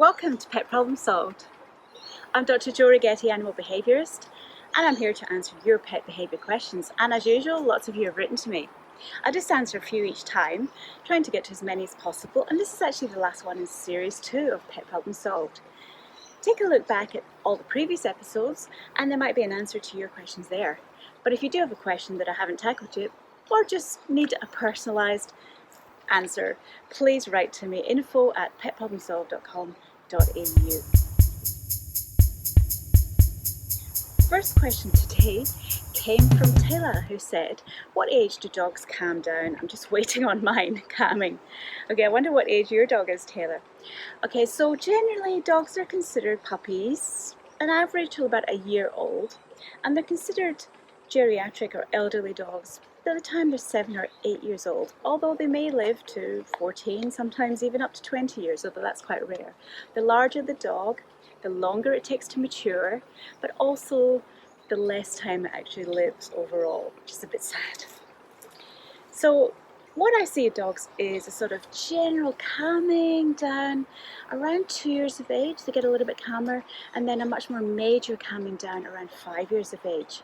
Welcome to Pet Problem Solved. I'm Dr. Jo Righetti, animal behaviourist, and I'm here to answer your pet behaviour questions. And as usual, lots of you have written to me. I just answer a few each time, trying to get to as many as possible. And this is actually the last one in series 2 of Pet Problem Solved. Take a look back at all the previous episodes, and there might be an answer to your questions there. But if you do have a question that I haven't tackled yet, or just need a personalised answer, please write to me, info@petproblemsolved.com.au. First question today came from Taylor, who said, what age do dogs calm down? I'm just waiting on mine calming. Okay, I wonder what age your dog is, Taylor. Okay, so generally dogs are considered puppies, an average till about a year old, and they're considered geriatric or elderly dogs by the time they're 7 or 8 years old, although they may live to 14, sometimes even up to 20 years old, but that's quite rare. The larger the dog, the longer it takes to mature, but also the less time it actually lives overall, which is a bit sad. So what I see of dogs is a sort of general calming down around 2 years of age. They get a little bit calmer, and then a much more major calming down around 5 years of age.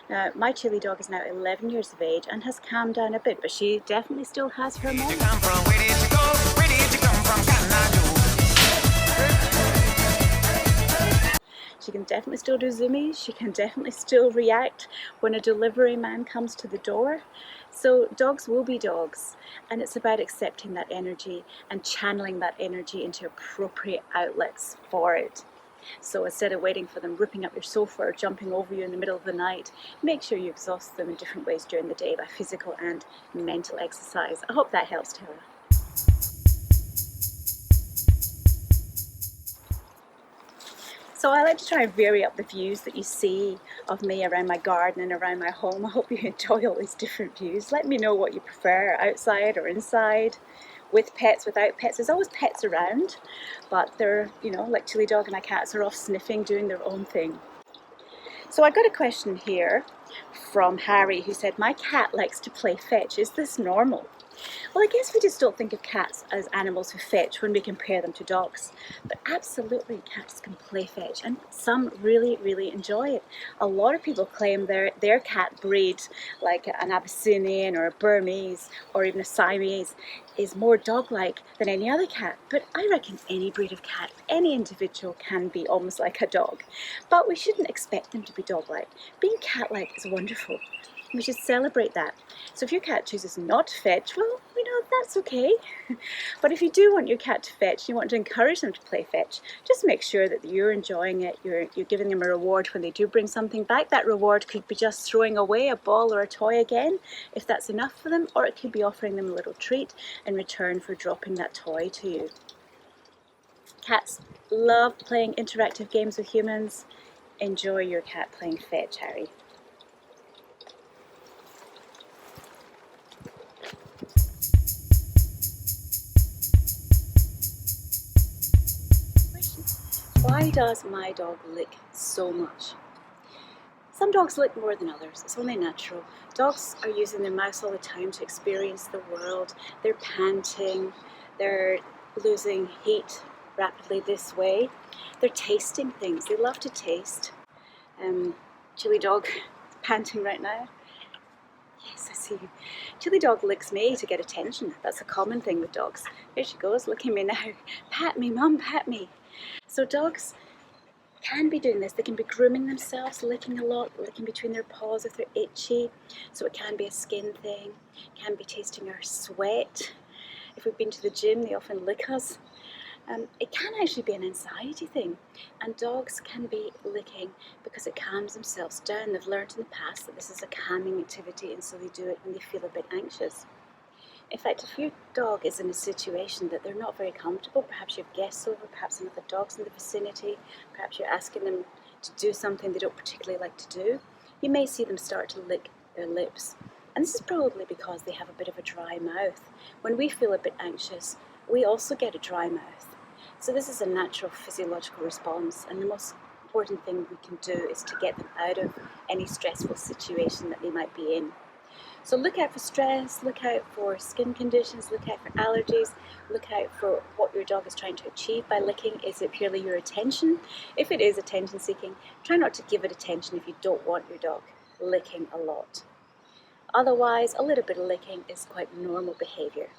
Now, my chili dog is now 11 years of age and has calmed down a bit, but she definitely still has her moments. She can definitely still do zoomies. She can definitely still react when a delivery man comes to the door. So dogs will be dogs, and it's about accepting that energy and channeling that energy into appropriate outlets for it. So instead of waiting for them ripping up your sofa or jumping over you in the middle of the night, make sure you exhaust them in different ways during the day by physical and mental exercise. I hope that helps, Taylor. So I like to try and vary up the views that you see of me around my garden and around my home. I hope you enjoy all these different views. Let me know what you prefer, outside or inside, with pets, without pets. There's always pets around, but they're, like Chili Dog and my cats are off sniffing, doing their own thing. So I got a question here from Harry, who said, my cat likes to play fetch. Is this normal? Well, I guess we just don't think of cats as animals who fetch when we compare them to dogs. But absolutely, cats can play fetch, and some really, really enjoy it. A lot of people claim their cat breed, like an Abyssinian or a Burmese or even a Siamese, is more dog-like than any other cat. But I reckon any breed of cat, any individual can be almost like a dog. But we shouldn't expect them to be dog-like. Being cat-like is wonderful. We should celebrate that. So if your cat chooses not to fetch, well, that's okay. But if you do want your cat to fetch, you want to encourage them to play fetch, just make sure that you're enjoying it, you're giving them a reward when they do bring something back. That reward could be just throwing away a ball or a toy again, if that's enough for them, or it could be offering them a little treat in return for dropping that toy to you. Cats love playing interactive games with humans. Enjoy your cat playing fetch, Harry. Why does my dog lick so much? Some dogs lick more than others. It's only natural. Dogs are using their mouths all the time to experience the world. They're panting. They're losing heat rapidly this way. They're tasting things. They love to taste. Chili Dog panting right now. Yes, I see you. Chili Dog licks me to get attention. That's a common thing with dogs. There she goes, licking me now. Pat me, Mum, pat me. So dogs can be doing this. They can be grooming themselves, licking a lot, licking between their paws if they're itchy. So it can be a skin thing, can be tasting our sweat. If we've been to the gym, they often lick us. It can actually be an anxiety thing, and dogs can be licking because it calms themselves down. They've learned in the past that this is a calming activity, and so they do it when they feel a bit anxious. In fact, if your dog is in a situation that they're not very comfortable, perhaps you have guests over, perhaps some other dogs in the vicinity, perhaps you're asking them to do something they don't particularly like to do, you may see them start to lick their lips. And this is probably because they have a bit of a dry mouth. When we feel a bit anxious, we also get a dry mouth. So this is a natural physiological response, and the most important thing we can do is to get them out of any stressful situation that they might be in. So look out for stress, look out for skin conditions, look out for allergies, look out for what your dog is trying to achieve by licking. Is it purely your attention? If it is attention seeking, try not to give it attention if you don't want your dog licking a lot. Otherwise, a little bit of licking is quite normal behaviour.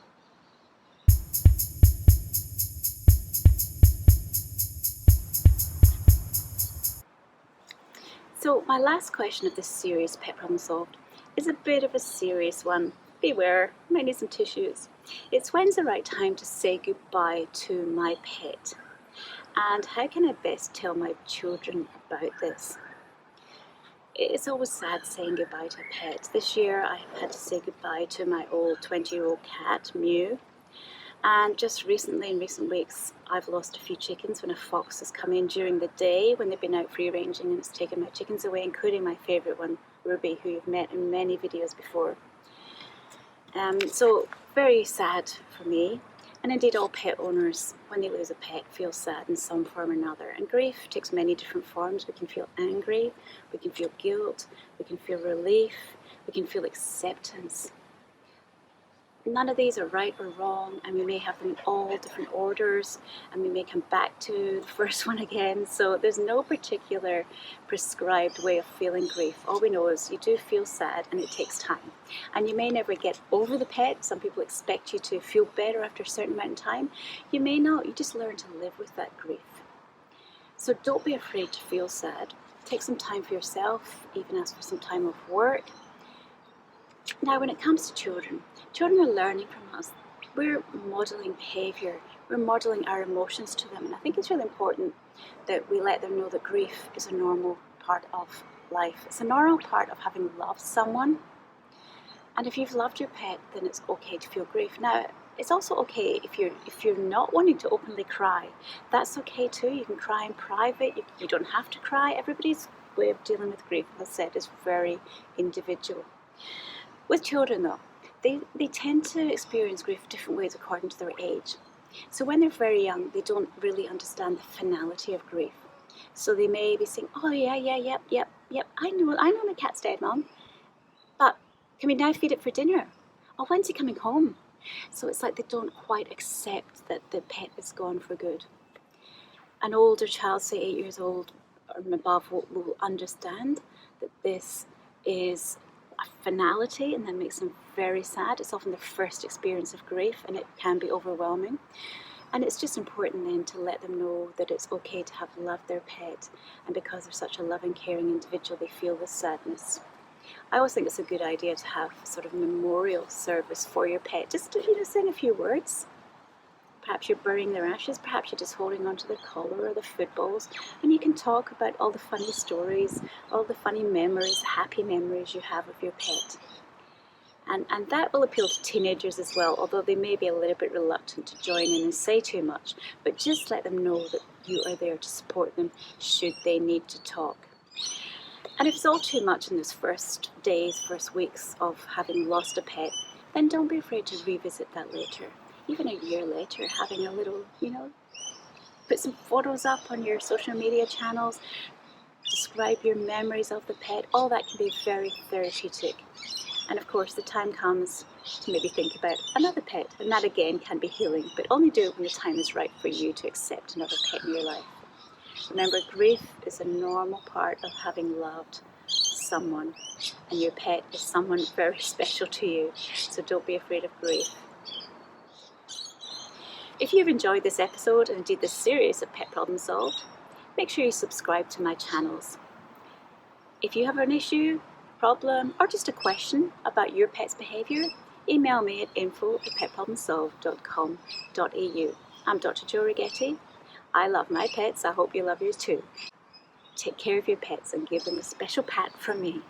So my last question of this series, Pet Problem Solved, is a bit of a serious one. Beware, might need some tissues. It's when's the right time to say goodbye to my pet? And how can I best tell my children about this? It's always sad saying goodbye to a pet. This year I had to say goodbye to my old 20-year-old cat, Mew. And just recently, in recent weeks, I've lost a few chickens when a fox has come in during the day when they've been out free ranging, and it's taken my chickens away, including my favourite one, Ruby, who you've met in many videos before. So very sad for me, and indeed all pet owners, when they lose a pet, feel sad in some form or another. And grief takes many different forms. We can feel angry, we can feel guilt, we can feel relief, we can feel acceptance. None of these are right or wrong, and we may have them in all different orders, and we may come back to the first one again. So there's no particular prescribed way of feeling grief. All we know is you do feel sad, and it takes time. And you may never get over the pet. Some people expect you to feel better after a certain amount of time. You may not. You just learn to live with that grief. So don't be afraid to feel sad. Take some time for yourself, even ask for some time off work. Now, when it comes to children are learning from us. We're modelling behaviour, we're modelling our emotions to them, and I think it's really important that we let them know that grief is a normal part of life. It's a normal part of having loved someone, and if you've loved your pet, then it's okay to feel grief. Now, it's also okay if you're not wanting to openly cry. That's okay too. You can cry in private. You don't have to cry. Everybody's way of dealing with grief, as I said, is very individual. With children though, they tend to experience grief different ways according to their age. So when they're very young, they don't really understand the finality of grief. So they may be saying, oh yeah, yep, I know my cat's dead, Mom. But can we now feed it for dinner? Oh, when's he coming home? So it's like they don't quite accept that the pet is gone for good. An older child, say 8 years old or above, will understand that this is a finality, and that makes them very sad. It's often the first experience of grief, and it can be overwhelming. And it's just important then to let them know that it's okay to have loved their pet, and because they're such a loving, caring individual, they feel this sadness. I always think it's a good idea to have sort of a memorial service for your pet, just to sing a few words. Perhaps you're burying their ashes, perhaps you're just holding onto the collar or the footballs, and you can talk about all the funny stories, all the funny memories, happy memories you have of your pet. And that will appeal to teenagers as well, although they may be a little bit reluctant to join in and say too much, but just let them know that you are there to support them should they need to talk. And if it's all too much in those first days, first weeks of having lost a pet, then don't be afraid to revisit that later. Even a year later, having a little, put some photos up on your social media channels, describe your memories of the pet, all that can be very therapeutic. And of course, the time comes to maybe think about another pet, and that again can be healing, but only do it when the time is right for you to accept another pet in your life. Remember, grief is a normal part of having loved someone, and your pet is someone very special to you, so don't be afraid of grief. If you've enjoyed this episode and indeed this series of Pet Problem Solved, make sure you subscribe to my channels. If you have an issue, problem, or just a question about your pet's behaviour, email me at info@petproblemsolved.com.au. I'm Dr. Jo Righetti. I love my pets. I hope you love yours too. Take care of your pets and give them a special pat from me.